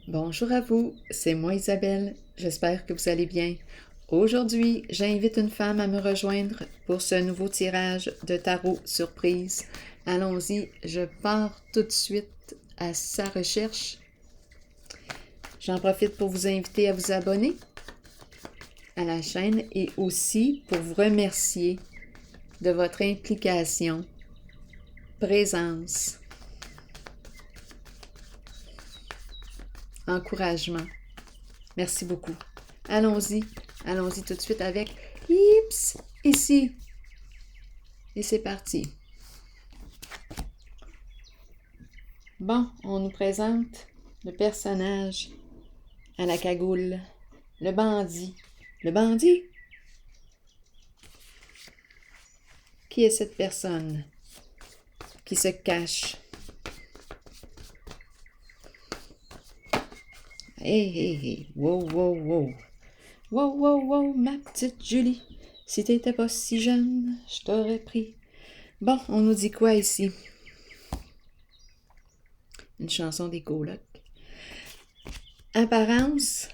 Bonjour à vous, c'est moi Isabelle, j'espère que vous allez bien. Aujourd'hui, j'invite une femme à me rejoindre pour ce nouveau tirage de tarot surprise. Allons-y, je pars tout de suite à sa recherche. J'en profite pour vous inviter à vous abonner à la chaîne et aussi pour vous remercier de votre implication, présence, encouragement. Merci beaucoup. Allons-y tout de suite avec Ips ici. Et c'est parti. Bon, on nous présente le personnage à la cagoule, le bandit. Le bandit? Qui est cette personne qui se cache? Hé, wow, wow, wow. Wow, wow, wow, ma petite Julie. Si t'étais pas si jeune, je t'aurais pris. Bon, on nous dit quoi ici? Une chanson des colocs. Apparence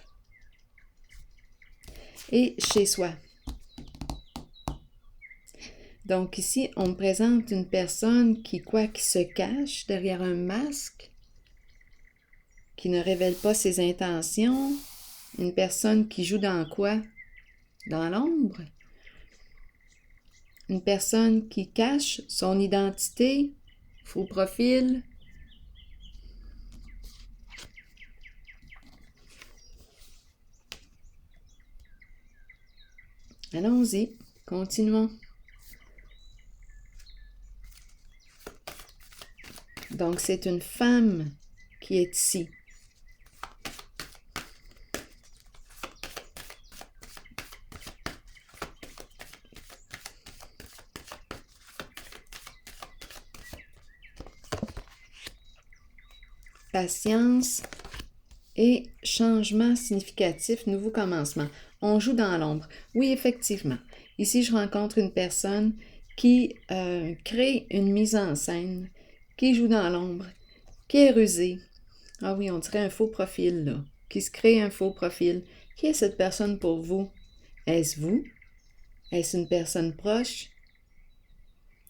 et chez soi. Donc ici, on me présente une personne qui se cache derrière un masque, qui ne révèle pas ses intentions, une personne qui joue dans quoi? Dans l'ombre. Une personne qui cache son identité, faux profil. Allons-y, continuons. Donc, c'est une femme qui est ici. Patience et changement significatif, nouveau commencement. On joue dans l'ombre. Oui, effectivement. Ici, je rencontre une personne qui crée une mise en scène, qui joue dans l'ombre, qui est rusée. Ah oui, on dirait un faux profil, là. Qui se crée un faux profil. Qui est cette personne pour vous? Est-ce vous? Est-ce une personne proche?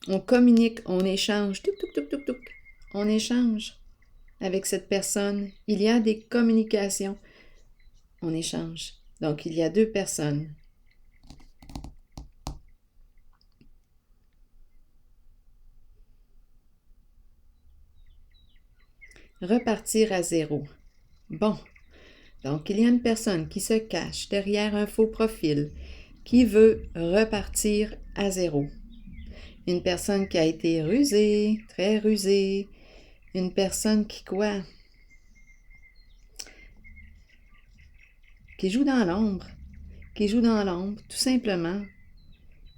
On communique, on échange. Touc, touc, touc, touc, touc. On échange avec cette personne. Il y a des communications. On échange. Donc, il y a deux personnes. Repartir à zéro. Bon. Donc, il y a une personne qui se cache derrière un faux profil, qui veut repartir à zéro. Une personne qui a été rusée, très rusée. Une personne qui quoi? Qui joue dans l'ombre. Qui joue dans l'ombre, tout simplement.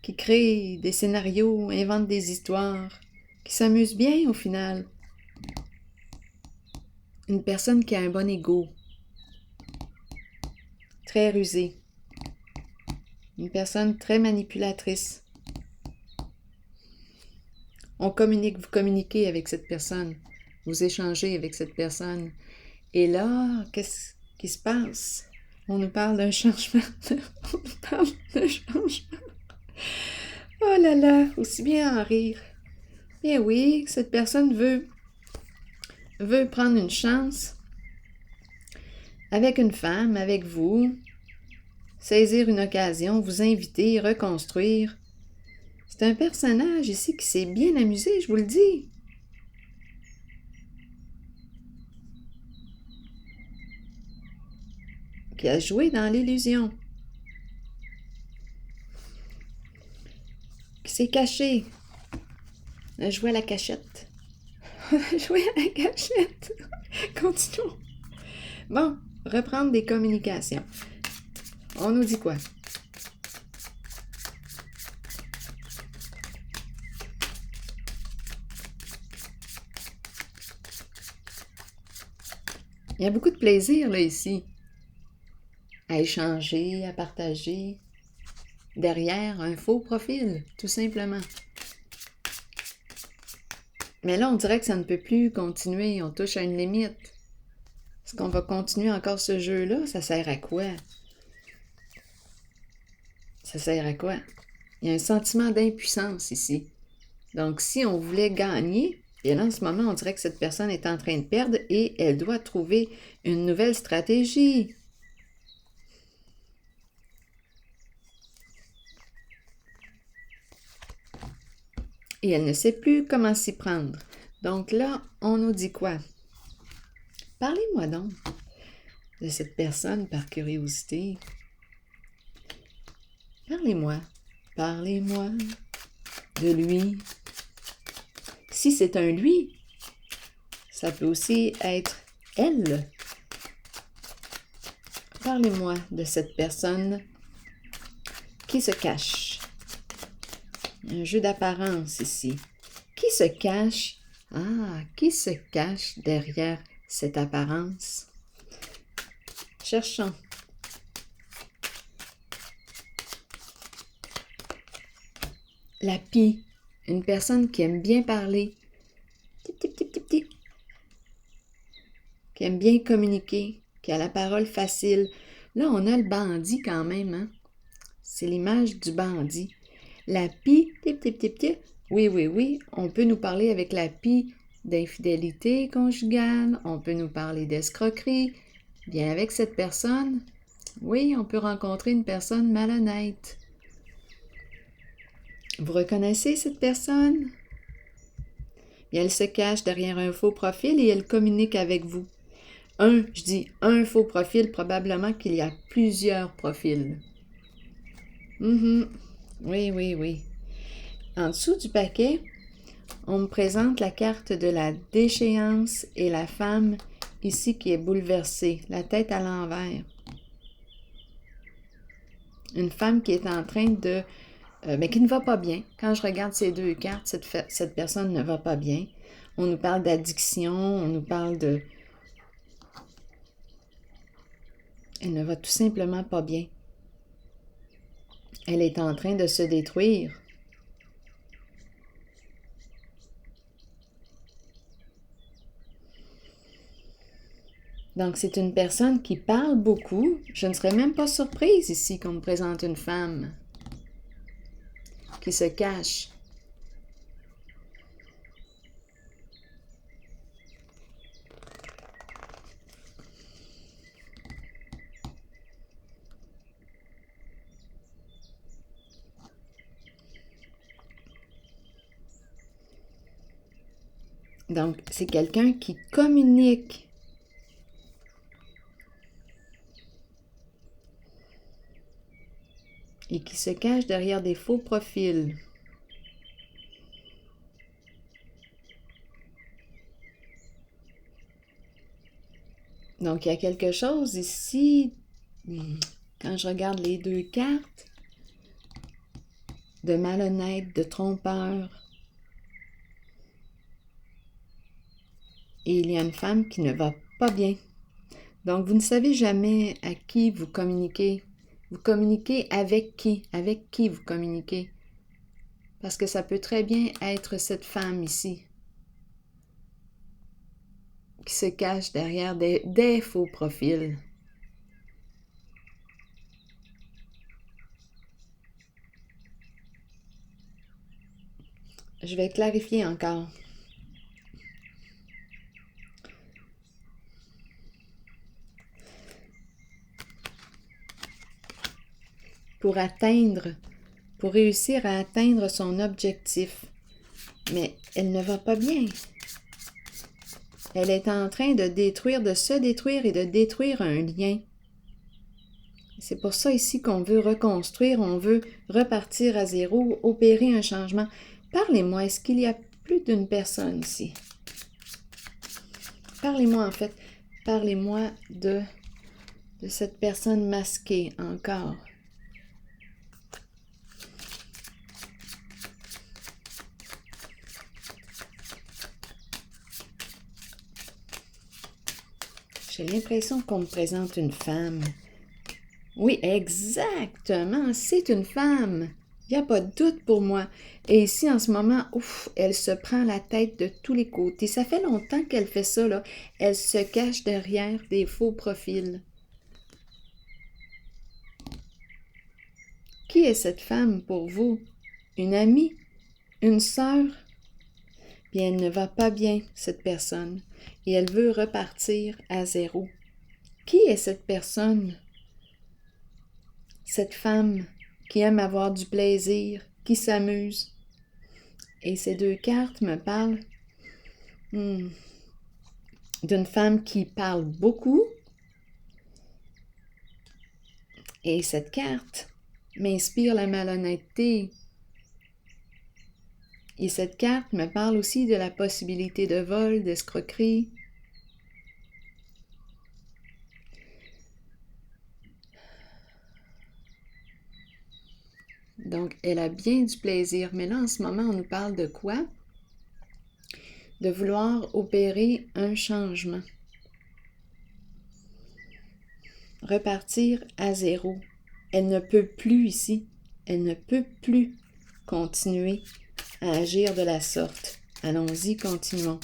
Qui crée des scénarios, invente des histoires. Qui s'amuse bien au final. Une personne qui a un bon ego. Très rusée. Une personne très manipulatrice. On communique, vous communiquez avec cette personne. Vous échangez avec cette personne. Et là, qu'est-ce qui se passe? On nous parle d'un changement. On nous parle d'un changement. Oh là là, aussi bien en rire. Eh oui, cette personne veut prendre une chance avec une femme, avec vous, saisir une occasion, vous inviter, reconstruire. C'est un personnage ici qui s'est bien amusé, je vous le dis. Qui a joué dans l'illusion. Qui s'est caché. On a joué à la cachette. On a joué à la cachette. Continuons. Bon, reprendre des communications. On nous dit quoi? Il y a beaucoup de plaisir, là, ici. À échanger, à partager. Derrière un faux profil, tout simplement. Mais là, on dirait que ça ne peut plus continuer. On touche à une limite. Est-ce qu'on va continuer encore ce jeu-là? Ça sert à quoi? Ça sert à quoi? Il y a un sentiment d'impuissance ici. Donc, si on voulait gagner, et là, en ce moment, on dirait que cette personne est en train de perdre et elle doit trouver une nouvelle stratégie. Et elle ne sait plus comment s'y prendre. Donc là, on nous dit quoi? Parlez-moi donc de cette personne par curiosité. Parlez-moi. Parlez-moi de lui. Si c'est un lui, ça peut aussi être elle. Parlez-moi de cette personne qui se cache. Un jeu d'apparence ici. Qui se cache? Ah, qui se cache derrière cette apparence? Cherchons. La pie, une personne qui aime bien parler, qui aime bien communiquer, qui a la parole facile. Là, on a le bandit quand même, hein? C'est l'image du bandit. La pie, oui, on peut nous parler avec la pie d'infidélité conjugale, on peut nous parler d'escroquerie. Bien, avec cette personne, oui, on peut rencontrer une personne malhonnête. Vous reconnaissez cette personne? Bien, elle se cache derrière un faux profil et elle communique avec vous. Je dis un faux profil, probablement qu'il y a plusieurs profils. Oui. En dessous du paquet, on me présente la carte de la déchéance et la femme ici qui est bouleversée, la tête à l'envers. Une femme qui est en train de... mais qui ne va pas bien. Quand je regarde ces deux cartes, cette personne ne va pas bien. On nous parle d'addiction, on nous parle de... Elle ne va tout simplement pas bien. Elle est en train de se détruire. Donc, c'est une personne qui parle beaucoup. Je ne serais même pas surprise ici qu'on me présente une femme qui se cache. Donc, c'est quelqu'un qui communique. Et qui se cache derrière des faux profils. Donc, il y a quelque chose ici, quand je regarde les deux cartes, de malhonnête, de trompeur. Et il y a une femme qui ne va pas bien. Donc, vous ne savez jamais à qui vous communiquez. Vous communiquez avec qui? Avec qui vous communiquez? Parce que ça peut très bien être cette femme ici qui se cache derrière des faux profils. Je vais clarifier encore. Pour réussir à atteindre son objectif. Mais elle ne va pas bien. Elle est en train de se détruire et de détruire un lien. C'est pour ça ici qu'on veut reconstruire, on veut repartir à zéro, opérer un changement. Parlez-moi, est-ce qu'il y a plus d'une personne ici? Parlez-moi en fait, parlez-moi de cette personne masquée encore. J'ai l'impression qu'on me présente une femme. Oui, exactement, c'est une femme. Il n'y a pas de doute pour moi. Et ici, en ce moment, ouf, elle se prend la tête de tous les côtés. Ça fait longtemps qu'elle fait ça, là. Elle se cache derrière des faux profils. Qui est cette femme pour vous? Une amie? Une sœur? Bien, elle ne va pas bien, cette personne, et elle veut repartir à zéro. Qui est cette personne? Cette femme qui aime avoir du plaisir, qui s'amuse. Et ces deux cartes me parlent d'une femme qui parle beaucoup. Et cette carte m'inspire la malhonnêteté. Et cette carte me parle aussi de la possibilité de vol, d'escroquerie. Donc, elle a bien du plaisir. Mais là, en ce moment, on nous parle de quoi? De vouloir opérer un changement. Repartir à zéro. Elle ne peut plus ici. Elle ne peut plus continuer à agir de la sorte. Allons-y, continuons.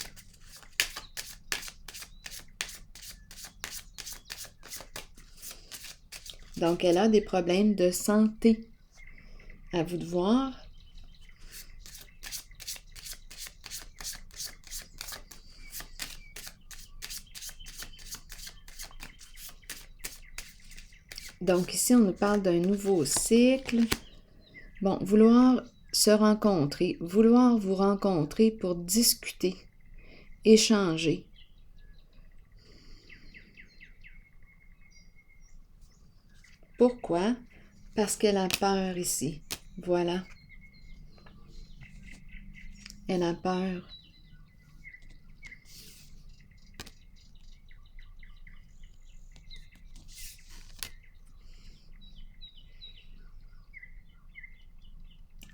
Donc, elle a des problèmes de santé. À vous de voir. Donc ici, on nous parle d'un nouveau cycle. Bon, vouloir se rencontrer, vouloir vous rencontrer pour discuter, échanger. Pourquoi? Parce qu'elle a peur ici. Voilà. Elle a peur.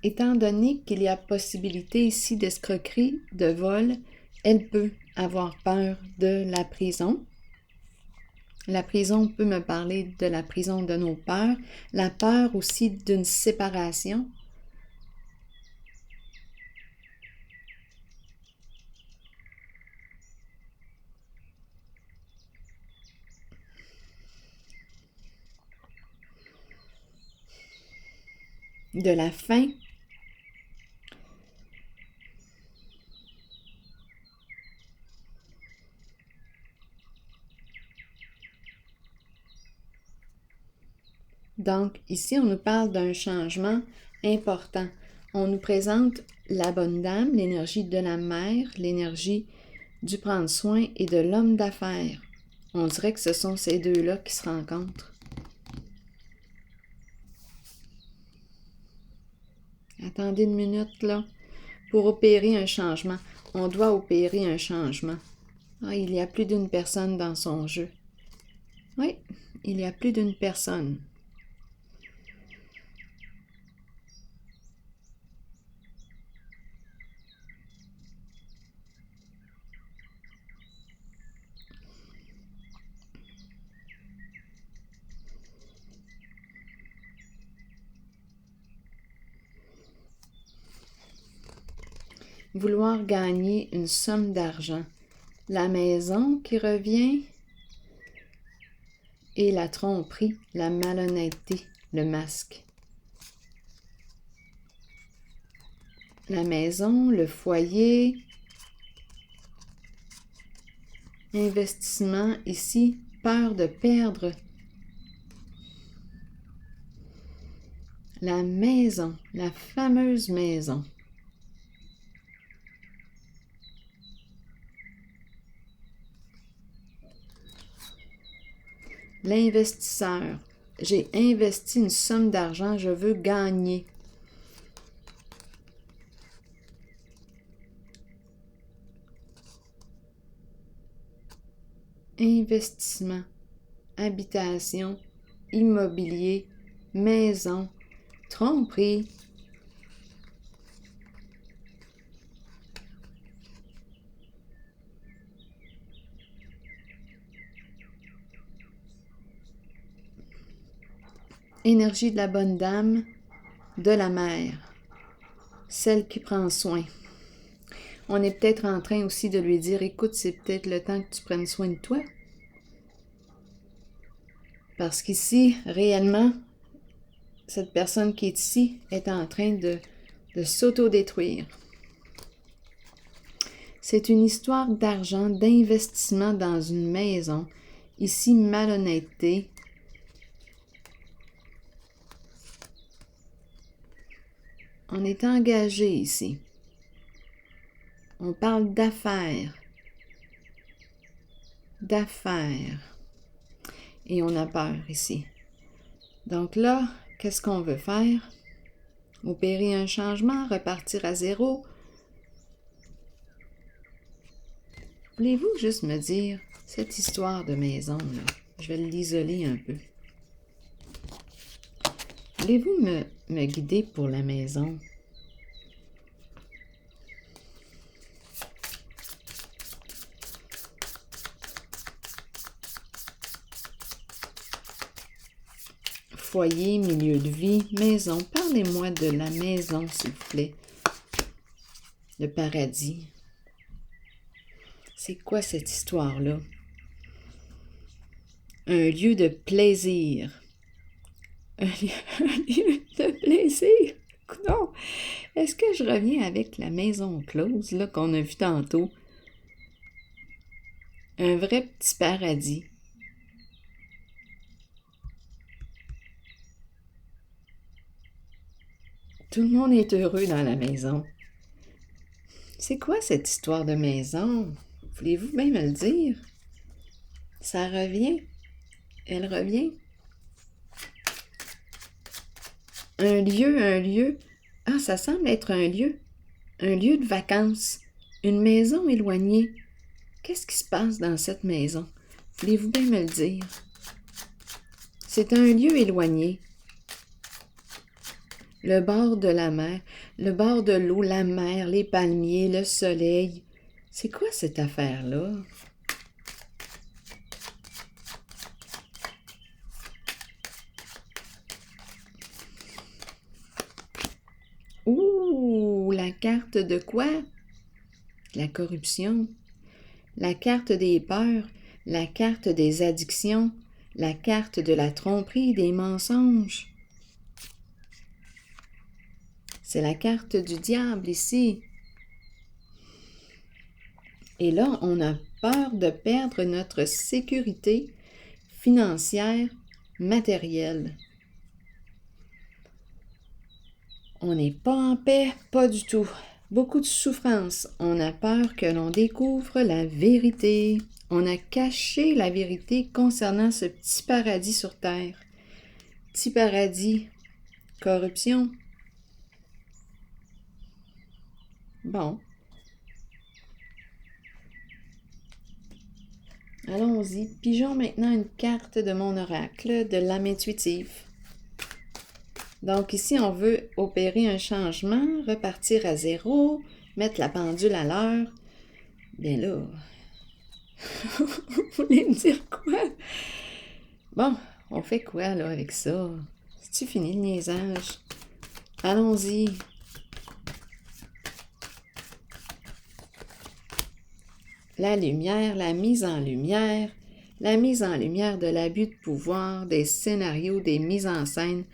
Étant donné qu'il y a possibilité ici d'escroquerie, de vol, elle peut avoir peur de la prison. La prison peut me parler de la prison de nos peurs, la peur aussi d'une séparation. De la faim. Donc, ici, on nous parle d'un changement important. On nous présente la bonne dame, l'énergie de la mère, l'énergie du prendre soin et de l'homme d'affaires. On dirait que ce sont ces deux-là qui se rencontrent. Attendez une minute, là. Pour opérer un changement, on doit opérer un changement. Ah, il y a plus d'une personne dans son jeu. Oui, il y a plus d'une personne. Vouloir gagner une somme d'argent. La maison qui revient et la tromperie, la malhonnêteté, le masque. La maison, le foyer, investissement ici, peur de perdre. La maison, la fameuse maison. L'investisseur. J'ai investi une somme d'argent, je veux gagner. Investissement, habitation, immobilier, maison, tromperie. Énergie de la bonne dame, de la mère, celle qui prend soin. On est peut-être en train aussi de lui dire, écoute, c'est peut-être le temps que tu prennes soin de toi. Parce qu'ici, réellement, cette personne qui est ici est en train de s'auto-détruire. C'est une histoire d'argent, d'investissement dans une maison. Ici, malhonnêteté. On est engagé ici. On parle d'affaires. D'affaires. Et on a peur ici. Donc là, qu'est-ce qu'on veut faire? Opérer un changement, repartir à zéro. Voulez-vous juste me dire, cette histoire de maison, là, je vais l'isoler un peu. Voulez-vous me guider pour la maison? Foyer, milieu de vie, maison. Parlez-moi de la maison, s'il vous plaît. Le paradis. C'est quoi cette histoire-là? Un lieu de plaisir. Un lieu de plaisir? Non. Est-ce que je reviens avec la maison close, là, qu'on a vu tantôt? Un vrai petit paradis. Tout le monde est heureux dans la maison. C'est quoi cette histoire de maison? Voulez-vous bien me le dire? Ça revient? Elle revient? Un lieu. Ah, ça semble être un lieu de vacances. Une maison éloignée. Qu'est-ce qui se passe dans cette maison? Voulez-vous bien me le dire? C'est un lieu éloigné. Le bord de la mer, le bord de l'eau, la mer, les palmiers, le soleil. C'est quoi cette affaire-là? Ouh, la carte de quoi? La corruption. La carte des peurs, la carte des addictions, la carte de la tromperie, des mensonges. C'est la carte du diable ici. Et là, on a peur de perdre notre sécurité financière, matérielle. On n'est pas en paix, pas du tout. Beaucoup de souffrance. On a peur que l'on découvre la vérité. On a caché la vérité concernant ce petit paradis sur terre. Petit paradis, corruption. Bon. Allons-y. Pigeons maintenant une carte de mon oracle, de l'âme intuitive. Donc ici, on veut opérer un changement, repartir à zéro, mettre la pendule à l'heure. Bien là, vous voulez me dire quoi? Bon, on fait quoi là avec ça? C'est-tu fini le niaisage? Allons-y. La lumière, la mise en lumière de l'abus de pouvoir, des scénarios, des mises en scène.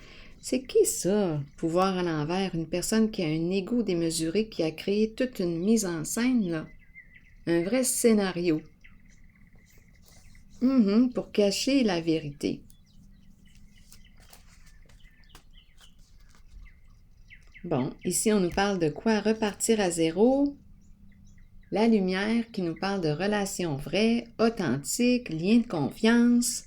C'est qui ça, pouvoir à l'envers? Une personne qui a un ego démesuré, qui a créé toute une mise en scène, là. Un vrai scénario. Pour cacher la vérité. Bon, ici on nous parle de quoi? Repartir à zéro. La lumière qui nous parle de relations vraies, authentiques, liens de confiance,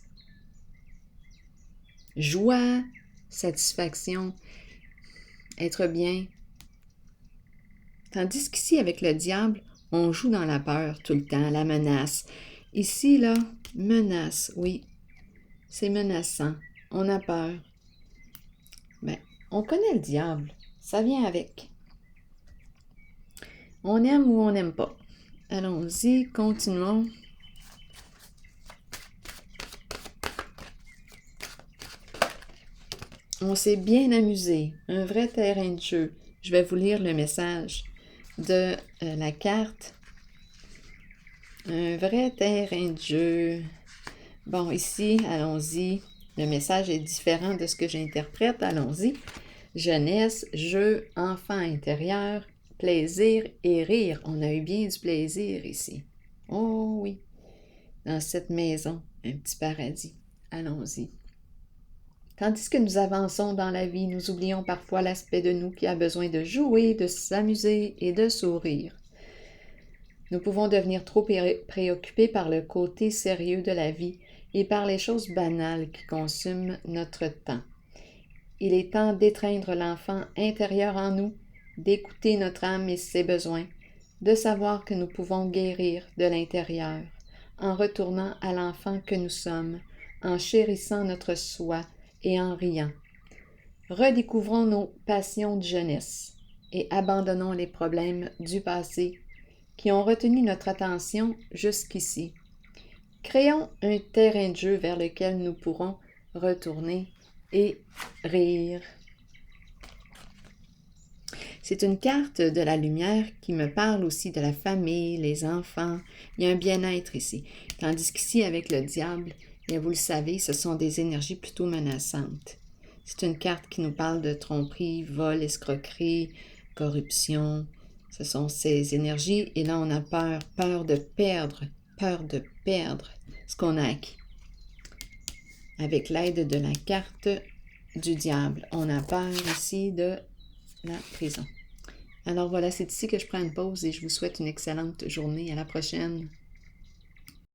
joie, satisfaction, être bien. Tandis qu'ici, avec le diable, on joue dans la peur tout le temps, la menace. Ici, là, menace, oui, c'est menaçant. On a peur. Ben, on connaît le diable. Ça vient avec. On aime ou on n'aime pas. Allons-y, continuons. On s'est bien amusé, un vrai terrain de jeu. Je vais vous lire le message de la carte. Un vrai terrain de jeu. Bon, ici, allons-y. Le message est différent de ce que j'interprète. Allons-y. Jeunesse, jeu, enfant intérieur, plaisir et rire. On a eu bien du plaisir ici. Oh oui, dans cette maison, un petit paradis. Allons-y. Tandis que nous avançons dans la vie, nous oublions parfois l'aspect de nous qui a besoin de jouer, de s'amuser et de sourire. Nous pouvons devenir trop préoccupés par le côté sérieux de la vie et par les choses banales qui consument notre temps. Il est temps d'étreindre l'enfant intérieur en nous, d'écouter notre âme et ses besoins, de savoir que nous pouvons guérir de l'intérieur, en retournant à l'enfant que nous sommes, en chérissant notre soi et en riant. Redécouvrons nos passions de jeunesse et abandonnons les problèmes du passé qui ont retenu notre attention jusqu'ici. Créons un terrain de jeu vers lequel nous pourrons retourner et rire. C'est une carte de la lumière qui me parle aussi de la famille, les enfants. Il y a un bien-être ici. Tandis qu'ici, avec le diable, bien, vous le savez, ce sont des énergies plutôt menaçantes. C'est une carte qui nous parle de tromperie, vol, escroquerie, corruption. Ce sont ces énergies. Et là, on a peur de perdre ce qu'on a acquis. Avec l'aide de la carte du diable, on a peur ici de la prison. Alors voilà, c'est ici que je prends une pause et je vous souhaite une excellente journée. À la prochaine.